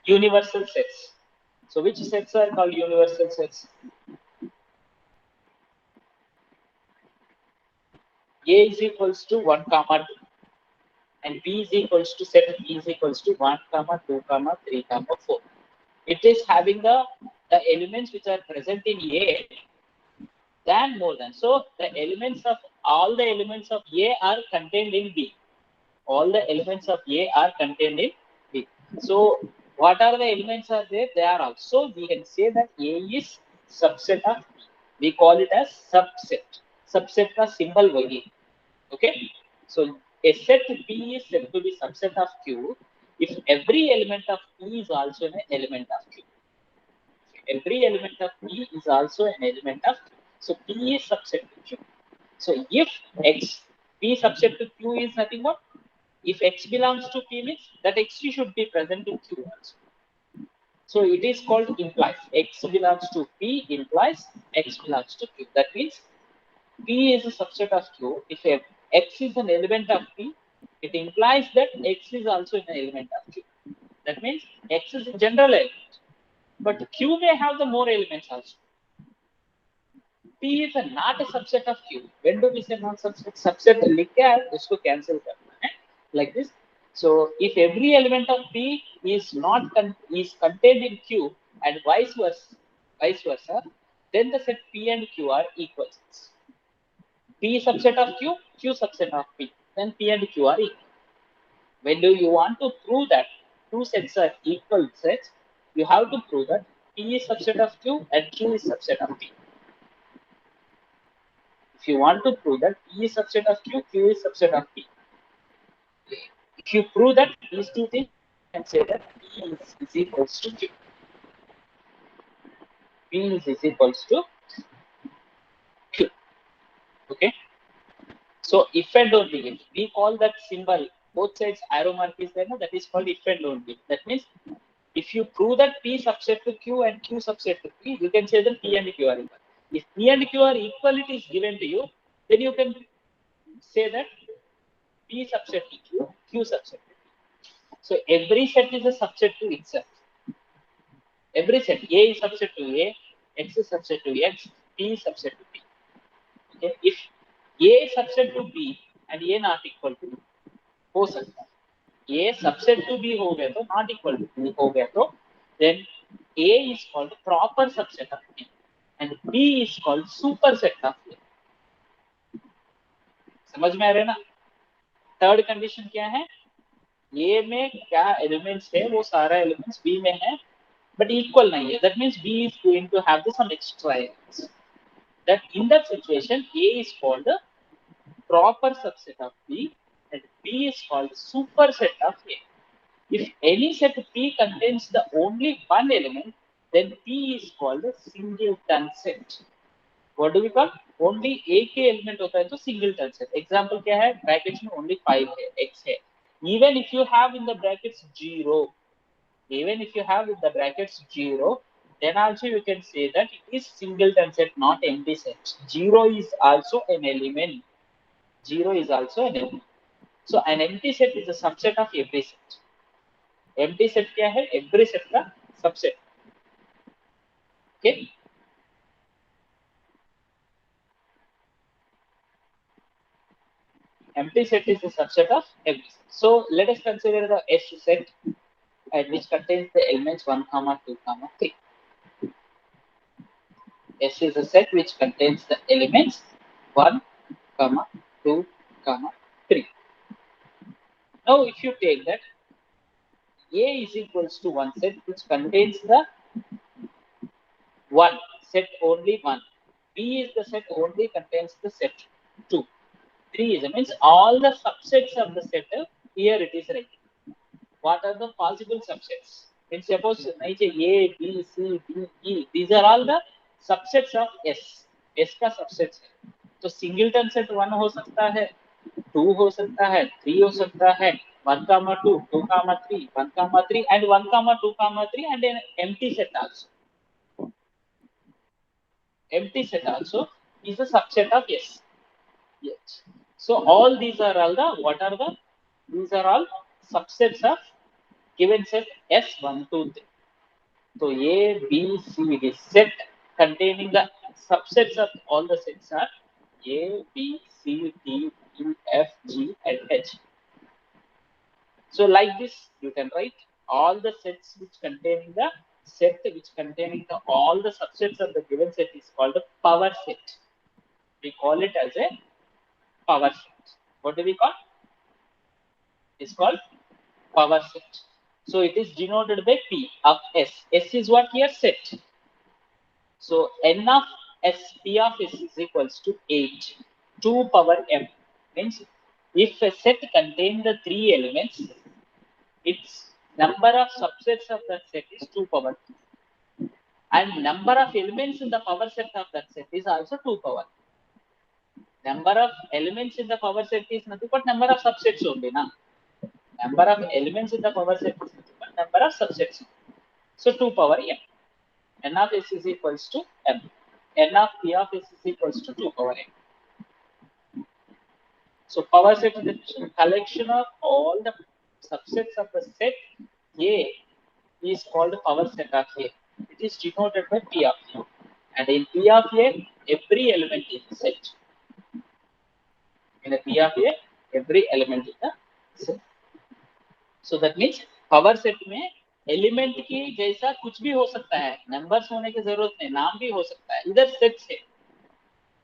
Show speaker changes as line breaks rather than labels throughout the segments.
universal sets. So which sets are called universal sets? A is equals to 1 comma 2 and B is equals to set B is equals to 1 comma 2 comma 3 comma 4. It is having the elements which are present in A than more than. So the elements of all the elements of A are contained in B. All the elements of A are contained in B. So what are the elements are there? They are also, we can say that A is subset of B. We call it as subset. Subset का symbol वही. Okay. So a set P is said to be subset of Q if every element of P is also an element of Q. Every element of P is also an element of Q. So P is subset to Q. So if X P subset to Q is nothing but if X belongs to P means that X should be present in Q also. So it is called implies. X belongs to P implies X belongs to Q. That means P is a subset of Q. If X is an element of P, it implies that X is also an element of Q. That means X is a general element, but Q may have the more elements also. P is not a subset of Q. When do we say non subset? Subset लिख के उसको cancel करना है like this. So if every element of P is not is contained in Q and vice versa, then the set P and Q are equal sets. P subset of Q, Q subset of P, then P and Q are equal. When do you want to prove that two sets are equal sets, you have to prove that P is subset of Q and Q is subset of P. If you want to prove that P is subset of Q, Q is subset of P. If you prove that these two things, you can say that P is equals to Q. P is equals to Q. Okay. So if and only if we call that symbol both sides arrow mark is there, that is called if and only. That means if you prove that P subset to Q and Q subset to P, you can say that P and Q are equal. If P and Q are equal, it is given to you, then you can say that P subset to Q, Q subset to P. So every set is a subset to itself. Every set, A is subset to A, X is subset to X, P is subset to P. Okay? If A is subset to B and A not equal to B, हो सकता है A subset to B हो गया तो not equal to B हो गया तो then A is called proper subset of B and B is called superset of A. समझ में आ रहा है ना? थर्ड कंडीशन क्या है? A में क्या एलिमेंट्स है वो सारा एलिमेंट्स B में है but equal नहीं है. That means B is going to have some extra elements. That in that situation A is called the proper subset of B and B is called superset of A. If any set P contains the only one element, then P is called a singleton set. What do we call? Only एक ही element होता है तो singleton set. Example क्या है? Brackets में only 5 है, X है. Even if you have in the brackets 0, even if you have in the brackets 0, then also you can say that it is singleton set, not empty set. 0 is also an element. 0 is also an element. So an empty set is a subset of every set. Empty set क्या है? Every set का subset. Okay. Empty set is a subset of every set. So let us consider the S set which contains the elements 1, 2, 3. S is a set which contains the elements 1, 2, 3. Now if you take that A is equals to one set which contains the 1 set only 1. B is the set only contains the set 2. 3 is means all the subsets of the set here it is written. What are the possible subsets? Means suppose A, B, C, D, E. These are all the subsets of S. S का subsets है. तो singleton set 1 हो सकता है, 2 हो सकता है, 3 हो सकता है, 1, 2, 2, 3, 1, 3 and 1, 2, 3 and an empty set also. Empty set also is a subset of S. Yes. So all these are all the what are the? These are all subsets of given set S1, 2, 3. So A, B, C, D set containing the subsets of all the sets are A, B, C, D, E, F, G, and H. So like this, you can write all the sets which containing the set which containing the all the subsets of the given set is called a power set. We call it as a power set. What do we call? It's called power set. So it is denoted by P of S. S is what here? Set. So n of S, P of S is equals to 8, 2 power m. Means if a set contains the 3 elements, its number of subsets of that set is 2 power 2. And number of elements in the power set of that set is also 2 power. Number of elements in the power set is nothing but number of subsets only. Na? Number of elements in the power set is nothing but number of subsets. So 2 power m. N of S is equals to m. N of P of S is equals to 2 power m. So power set is the collection of all the subsets of the set A is called power set of A. It is denoted by P of A. And in P of A, every element is a set. In a P of A, every element is a set. So that means power set में element की जैसा कुछ भी हो सकता है, numbers होने की जरूरत नहीं, नाम भी हो सकता है, इधर सेट है.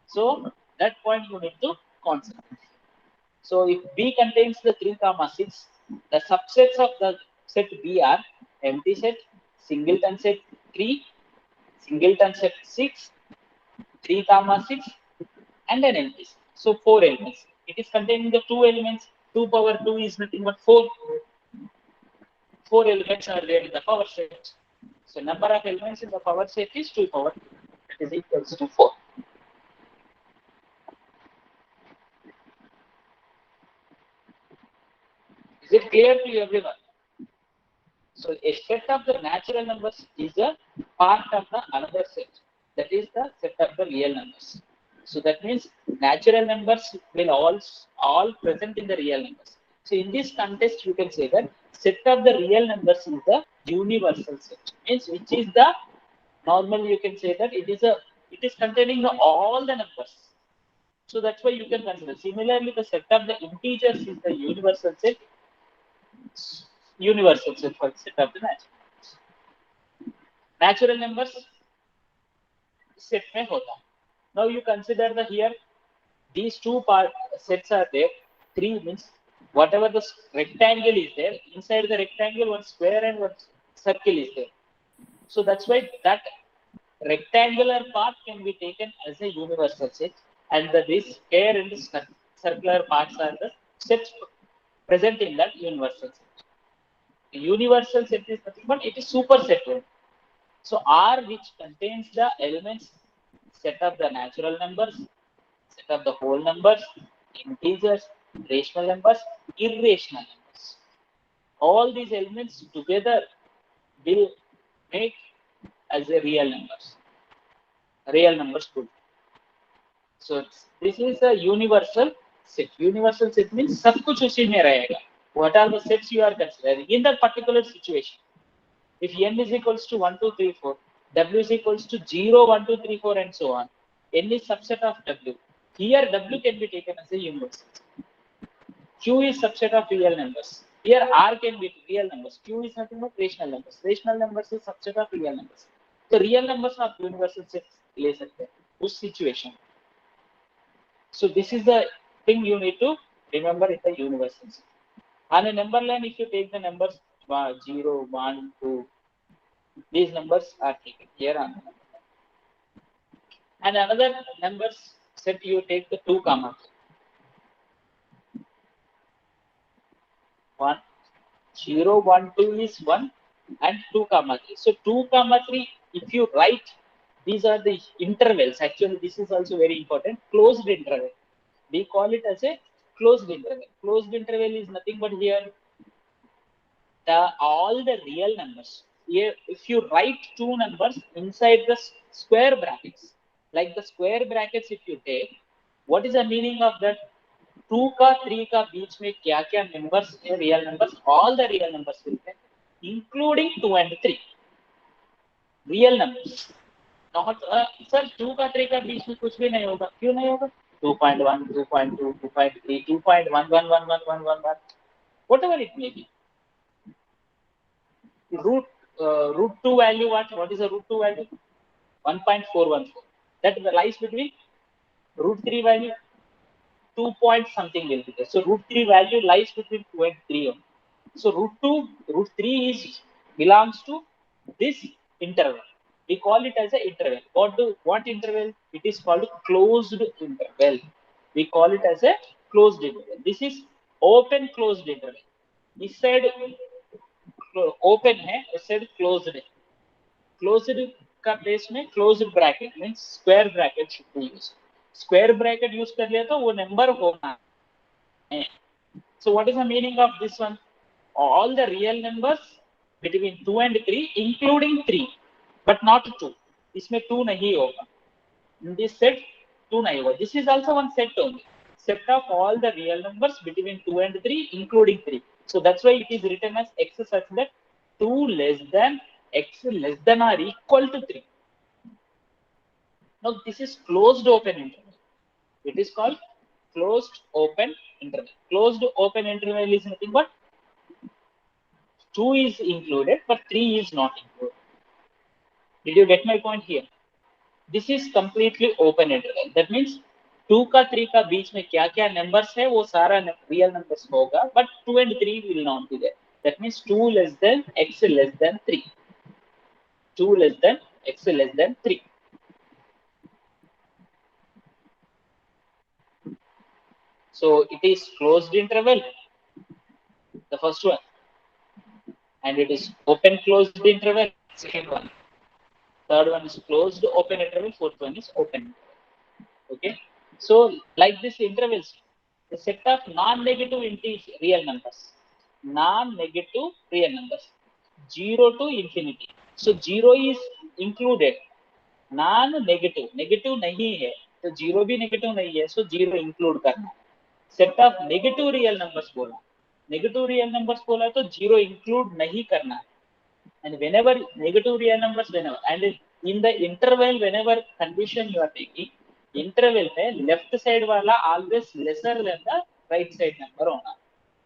So that point you need to concentrate. So if B contains the 3, 6, the subsets of the set B are empty set, singleton set 3, singleton set 6, 3, 6, and an empty set. So 4 elements. It is containing the 2 elements. 2 power 2 is nothing but 4. 4 elements are there in the power set. So number of elements in the power set is 2 power 2. That is equals to 4. Is it clear to everyone? So a set of the natural numbers is a part of the another set. That is the set of the real numbers. So that means natural numbers will all present in the real numbers. So in this context, you can say that set of the real numbers is the universal set. Means which is the normally you can say that it is containing all the numbers. So that's why you can consider. Similarly, the set of the integers is the universal set. Universal set for set of the natural numbers set में होता. Now you consider the here these two sets are there. 3 means whatever the rectangle is there, inside the rectangle one square and one circle is there. So that's why that rectangular part can be taken as a universal set, and this square and circular parts are the sets present in that universal set. The universal set is nothing but it is superset one. So R, which contains the elements set of the natural numbers, set of the whole numbers, integers, rational numbers, irrational numbers. All these elements together will make as a real numbers. Real numbers too. So this is a universal set. Universal set means सब कुछ उसी में रहेगा. What are the sets you are considering in that particular situation? If n is equals to 1, 2, 3, 4, w is equals to 0, 1, 2, 3, 4, and so on. N is subset of w. Here w can be taken as a universal. Q is subset of real numbers. Here R can be real numbers. Q is nothing but rational numbers. Rational numbers is subset of real numbers. So real numbers of universal sets ले सकते हैं उस situation. So this is the thing you need to remember in the universal set. On a number line, if you take the numbers 0, 1, 2, these numbers are taken here on the number line. And another numbers set you take the 2, 1, 0, 1, 2 is 1 and 2, 3. So 2, 3, if you write, these are the intervals. Actually, this is also very important. Closed interval. We call it as a closed interval. Closed interval is nothing but here all the real numbers. Here, if you write 2 numbers inside the square brackets, like the square brackets, if you take, what is the meaning of that? 2 का 3 का बीच में क्या क्या numbers है real numbers? All the real numbers will be. including 2 and 3. Real numbers. Not sir 2 का 3 का बीच में कुछ भी नहीं होगा. क्यों नहीं होगा? 2.1, 2.2, 2.3, 2.111111, whatever it may be. Root 2 value, what is the root 2 value? 1.414. That lies between root 3 value, 2 point something will be there. So root 3 value lies between 2 and 3 only. So root 3 is belongs to this interval. We call it as an interval. What interval? It is called closed interval. We call it as a closed interval. This is open closed interval. This side open है, इस side closed है. Closed का base में closed bracket means square bracket should be used. Square bracket use कर लिया तो वो number होना है. So what is the meaning of this one? All the real numbers between 2 and 3 including 3 but not 2. इसमें 2 नहीं होगा. In this set 2 नहीं होगा. This is also one set only. Set of all the real numbers between 2 and 3 including 3. So that's why it is written as x such that 2 less than x less than or equal to 3. Now this is closed open interval. It is called closed open interval. Closed open interval is nothing but 2 is included but 3 is not included. Did you get my point here? This is completely open interval. That means 2 का 3 का बीच में क्या क्या numbers है वो सारा real numbers होगा but 2 and 3 will not be there. That means 2 less than x less than 3. 2 less than x less than 3. So it is closed interval, the first one, and it is open closed interval, second one. Third one is closed open interval, fourth one is open. Okay, so like this intervals, the set of non-negative real numbers, non-negative real numbers, 0 to infinity. So 0 is included, non-negative, negative नहीं है तो 0 भी negative नहीं है, so 0 include करना. Set of negative real numbers बोला, negative real numbers बोला तो 0 include नहीं करना. And whenever negative real numbers, whenever, and in the interval, whenever condition you are taking, interval में left side वाला always lesser than the right side number होना.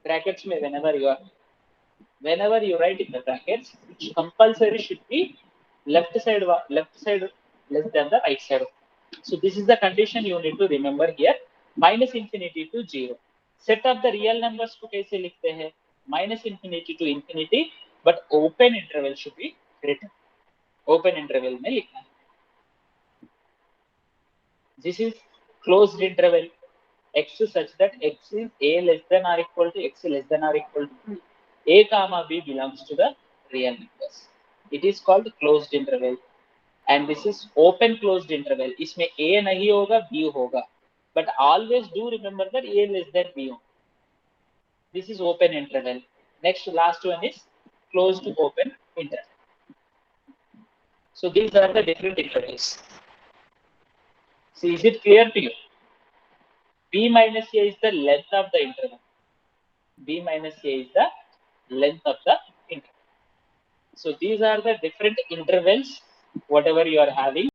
Brackets में whenever you write in the brackets, compulsory should be left side less than the right side. So this is the condition you need to remember here. Minus infinity to 0. Set of the real numbers को कैसे लिखते हैं? Minus infinity to infinity, but open interval should be written. Open interval में लिखना है. This is closed interval. X such that x is a less than or equal to x less than or equal to b. A comma b belongs to the real numbers. It is called closed interval. And this is open closed interval. इसमें a नहीं होगा, b होगा. But always do remember that a less than b. This is open interval. Next, last one is closed open interval. So these are the different intervals. So is it clear to you? B minus a is the length of the interval. B minus a is the length of the interval. So these are the different intervals, whatever you are having.